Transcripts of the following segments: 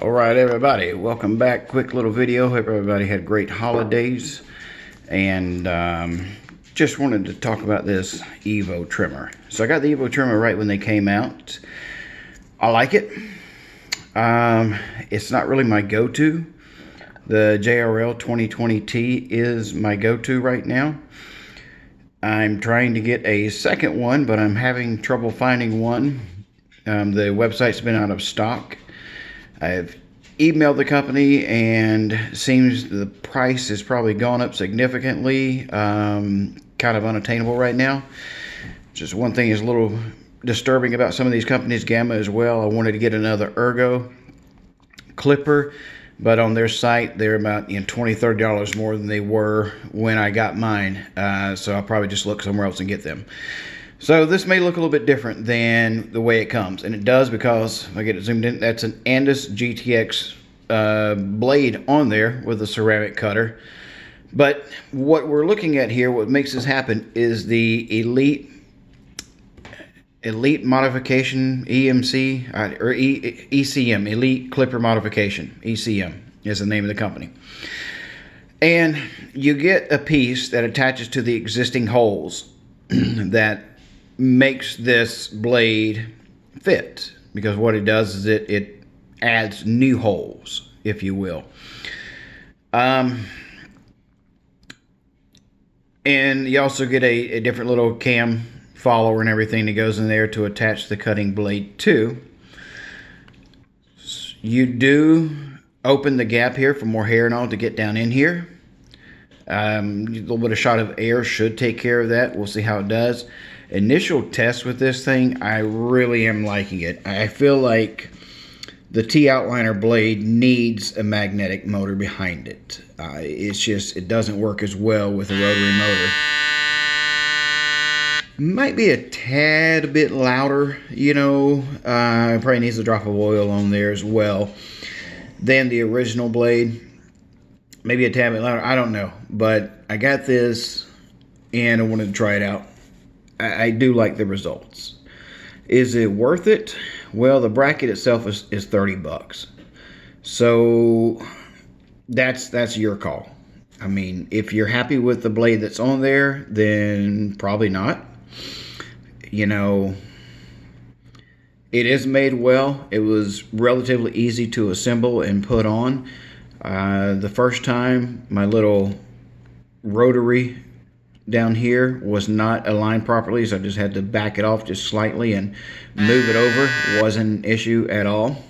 All right, everybody, welcome back. Quick little video. Hope everybody had great holidays, and just wanted to talk about this Evo trimmer. So I got the Evo trimmer right when they came out. I like it. It's not really my go-to. The JRL 2020T is my go-to right now. I'm trying to get a second one, but I'm having trouble finding one. The website's been out of stock. I've emailed the company, and it seems the price has probably gone up significantly. Kind of unattainable right now. Just one thing is a little disturbing about some of these companies, Gamma as well. I wanted to get another ergo clipper, but on their site they're about $20-30 more than they were when I got mine. So I'll probably just look somewhere else and get them. So this may look a little bit different than the way it comes, and it does because, if I get it zoomed in, that's an Andis GTX blade on there with a ceramic cutter. But what we're looking at here, what makes this happen, is the Elite Modification EMC, or ECM, Elite Clipper Modification. ECM is the name of the company. And you get a piece that attaches to the existing holes that makes this blade fit, because what it does is it adds new holes, if you will. And you also get a different little cam follower and everything that goes in there to attach the cutting blade to. You do open the gap here for more hair and all to get down in here. A little bit of shot of air should take care of that. We'll see how it does. Initial test with this thing, I really am liking it. I feel like the T-outliner blade needs a magnetic motor behind it. It's just, it doesn't work as well with a rotary motor. Might be a tad bit louder, probably needs a drop of oil on there as well than the original blade. Maybe a tad bit louder, I don't know. But I got this and I wanted to try it out. I do like the results. Is it worth it? Well, the bracket itself is 30 bucks. So that's your call. I mean, if you're happy with the blade that's on there, then probably not. It is made well. It was relatively easy to assemble and put on. The first time, my little rotary down here was not aligned properly, so I just had to back it off just slightly and move it over. It wasn't an issue at all.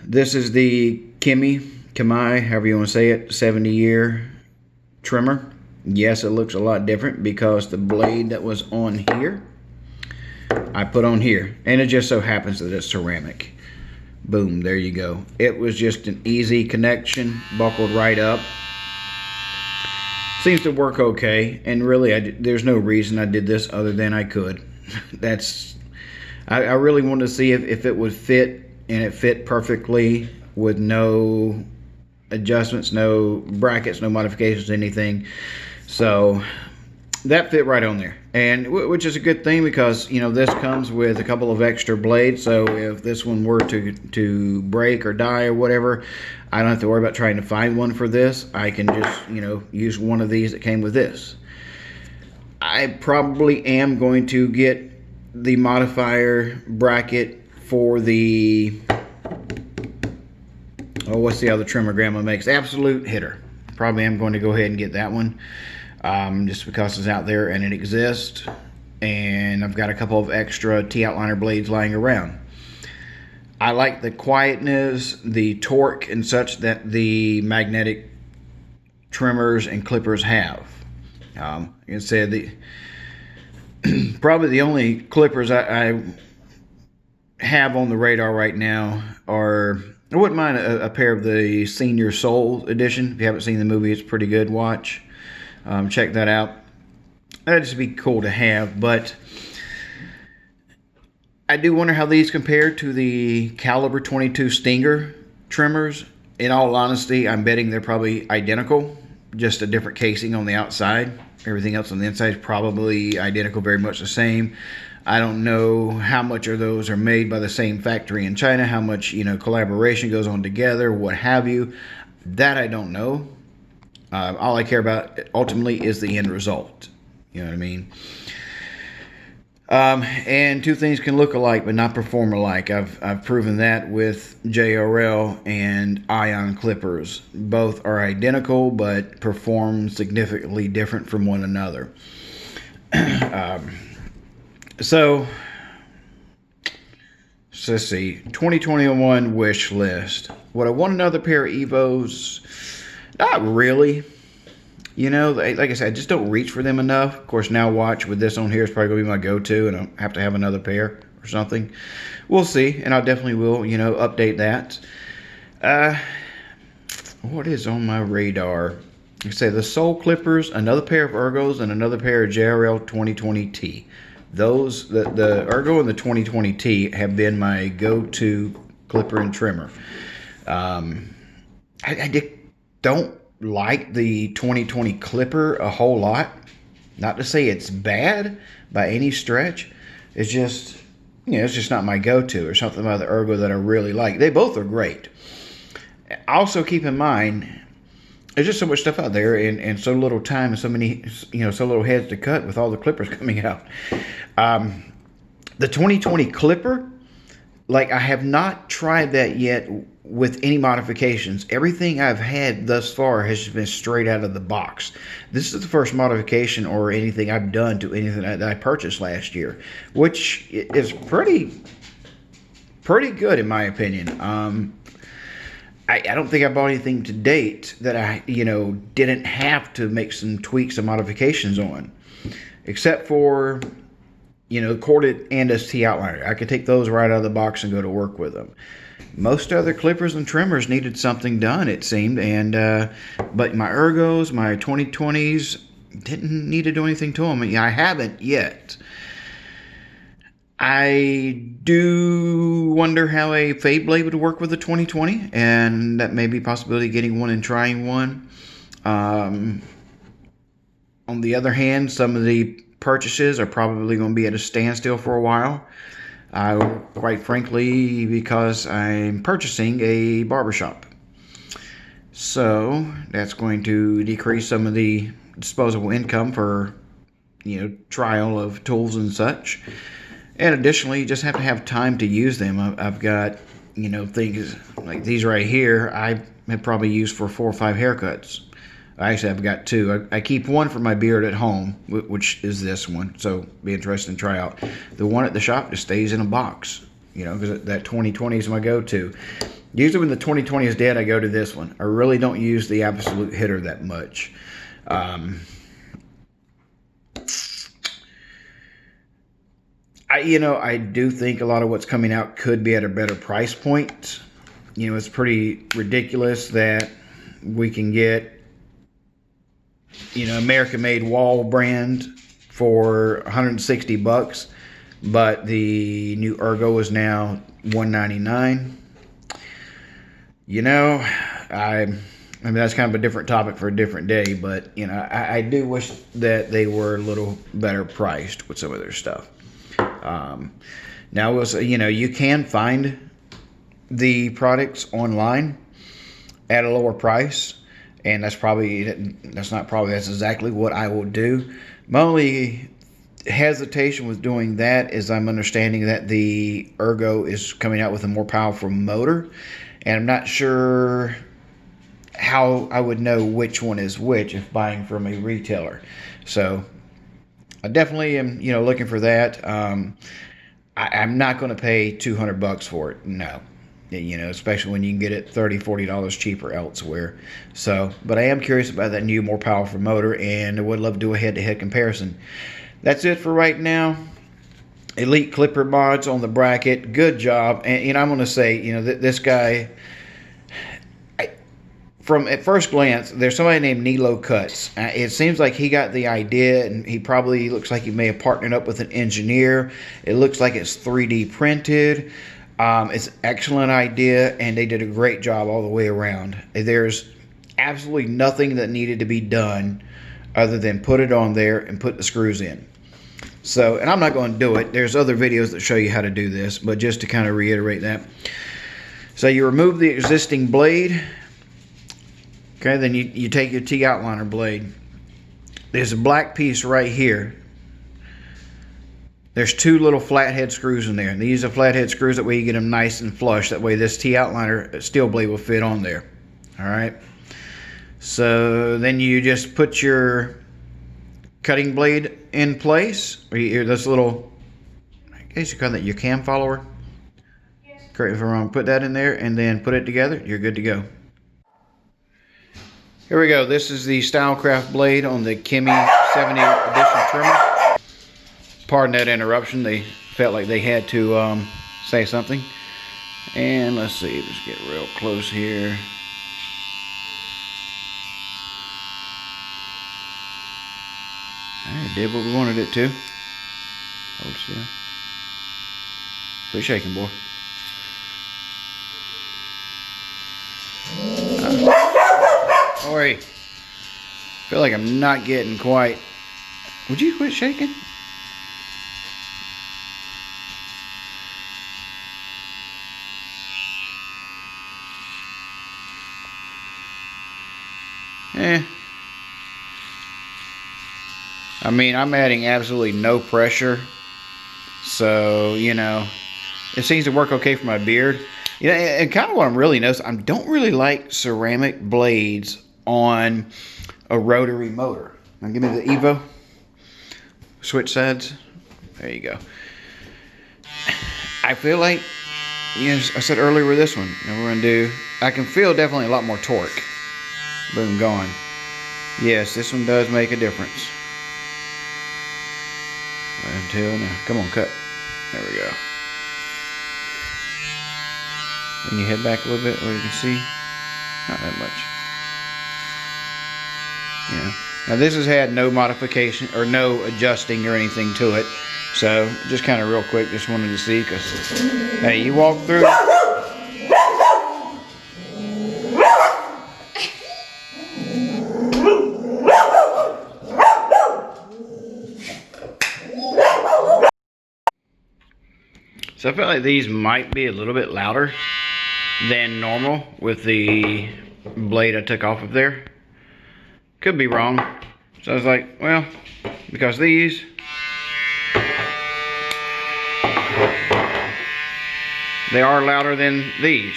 This is the kemei, however you want to say it, 70-year trimmer. Yes, it looks a lot different because the blade that was on here, I put on here, and it just so happens that it's ceramic. Boom, there you go. It was just an easy connection, buckled right up. Seems to work okay, and really there's no reason I did this other than I could. I really wanted to see if it would fit, and it fit perfectly with no adjustments, no brackets, no modifications, anything. So that fit right on there, and which is a good thing, because this comes with a couple of extra blades, so if this one were to break or die or whatever, I don't have to worry about trying to find one for this. I can just use one of these that came with this. I probably am going to get the modifier bracket for the what's the other trimmer Grandma makes? Absolute Hitter. Probably am going to go ahead and get that one. Just because it's out there and it exists, and I've got a couple of extra T-outliner blades lying around. I like the quietness, the torque and such that the magnetic trimmers and clippers have. Like I said, probably the only clippers I have on the radar right now are, I wouldn't mind a pair of the Senior Soul Edition. If you haven't seen the movie, it's pretty good. Watch. Check that out. That'd just be cool to have, but I do wonder how these compare to the Caliber 22 Stinger trimmers. In all honesty, I'm betting they're probably identical, just a different casing on the outside. Everything else on the inside is probably identical, very much the same. I don't know how much of those are made by the same factory in China, how much, collaboration goes on together, what have you. That I don't know. All I care about ultimately is the end result. You know what I mean? And two things can look alike but not perform alike. I've proven that with JRL and ion clippers. Both are identical but perform significantly different from one another. So let's see. 2021 wish list. Would I want another pair of Evos? Not really. Like I said, I just don't reach for them enough. Of course, now watch with this on here is probably going to be my go-to, and I'll have to have another pair or something. We'll see, and I definitely will, update that. What is on my radar? Like I say, the Soul Clippers, another pair of Ergos, and another pair of JRL 2020T. Those, the Ergo and the 2020T have been my go-to clipper and trimmer. I don't like the 2020 clipper a whole lot. Not to say it's bad by any stretch. It's just, it's just not my go-to, or something about the Ergo that I really like. They both are great. Also keep in mind, there's just so much stuff out there, and so little time, and so many, so little heads to cut with all the clippers coming out. The 2020 clipper, I have not tried that yet with any modifications. Everything I've had thus far has just been straight out of the box. This is the first modification or anything I've done to anything that I purchased last year, which is pretty good in my opinion. I don't think I bought anything to date that I, didn't have to make some tweaks and modifications on, except for, corded and ST outliner. I could take those right out of the box and go to work with them. Most other clippers and trimmers needed something done, it seemed, but my Ergos, my 2020s, didn't need to do anything to them. I haven't yet. I do wonder how a fade blade would work with the 2020, and that may be a possibility of getting one and trying one. On the other hand, some of the purchases are probably going to be at a standstill for a while. Quite frankly, because I'm purchasing a barbershop. So that's going to decrease some of the disposable income for, trial of tools and such. And additionally, you just have to have time to use them. I've got, things like these right here, I have probably used for 4 or 5 haircuts. Actually, I've got 2. I keep one for my beard at home, which is this one. So be interesting to try out. The one at the shop just stays in a box, because that 2020 is my go-to. Usually when the 2020 is dead, I go to this one. I really don't use the absolute hitter that much. I do think a lot of what's coming out could be at a better price point. It's pretty ridiculous that we can get, American-made wall brand for $160, but the new Ergo is now $199. I mean, that's kind of a different topic for a different day, but, I do wish that they were a little better priced with some of their stuff. Now, you can find the products online at a lower price. And that's exactly what I will do. My only hesitation with doing that is I'm understanding that the Ergo is coming out with a more powerful motor. And I'm not sure how I would know which one is which if buying from a retailer. So I definitely am, looking for that. I'm not going to pay $200 for it. No. Especially when you can get it $30, $40 cheaper elsewhere. So, but I am curious about that new, more powerful motor, and I would love to do a head-to-head comparison. That's it for right now. Elite Clipper mods on the bracket. Good job. And I'm going to say, this guy, from at first glance, there's somebody named Nilo Cuts. It seems like he got the idea, and he probably looks like he may have partnered up with an engineer. It looks like it's 3D printed. It's an excellent idea, and they did a great job all the way around. There's absolutely nothing that needed to be done other than put it on there and put the screws in. So, and I'm not going to do it. There's other videos that show you how to do this, but just to kind of reiterate that. So you remove the existing blade. Okay, then you take your T-outliner blade. There's a black piece right here. There's two little flathead screws in there. These are flathead screws, that way you get them nice and flush. That way this T-outliner steel blade will fit on there. Alright. So then you just put your cutting blade in place. Or this little, I guess you call that your cam follower. Yes. Correct me if I'm wrong. Put that in there and then put it together. You're good to go. Here we go. This is the Stylecraft blade on the Kemei 70 edition trimmer. Pardon that interruption. They felt like they had to say something. And let's see. Let's get real close here. It did what we wanted it to. Hold still. Quit shaking, boy. Sorry. Feel like I'm not getting quite. Would you quit shaking? I mean, I'm adding absolutely no pressure, so you know, it seems to work okay for my beard. You know, and kind of what I'm really noticing, I don't really like ceramic blades on a rotary motor. Now give me the Evo. Switch sides. There you go. I feel like, you know, I said earlier with this one, and we're gonna do, I can feel definitely a lot more torque. Boom, gone. Yes, this one does make a difference. Until now, come on, cut. There we go. When you head back a little bit where you can see, not that much. Yeah. Now this has had no modification or no adjusting or anything to it. So just kind of real quick, just wanted to see, because hey, you walk through. So I feel like these might be a little bit louder than normal with the blade I took off of there. Could be wrong. So I was like, well, because these they are louder than these.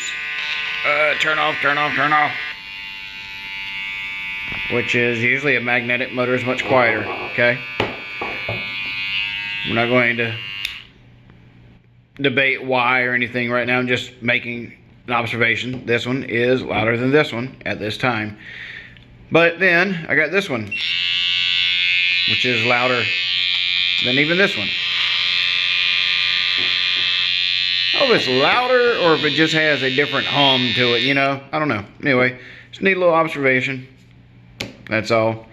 Turn off, turn off, turn off. Which is usually a magnetic motor is much quieter, okay? We're not going to debate why or anything right now. I'm just making an observation. This one is louder than this one at this time. But then I got this one, which is louder than even this one. Oh, if it's louder or if it just has a different hum to it, you know, I don't know. Anyway, just need a little observation. That's all.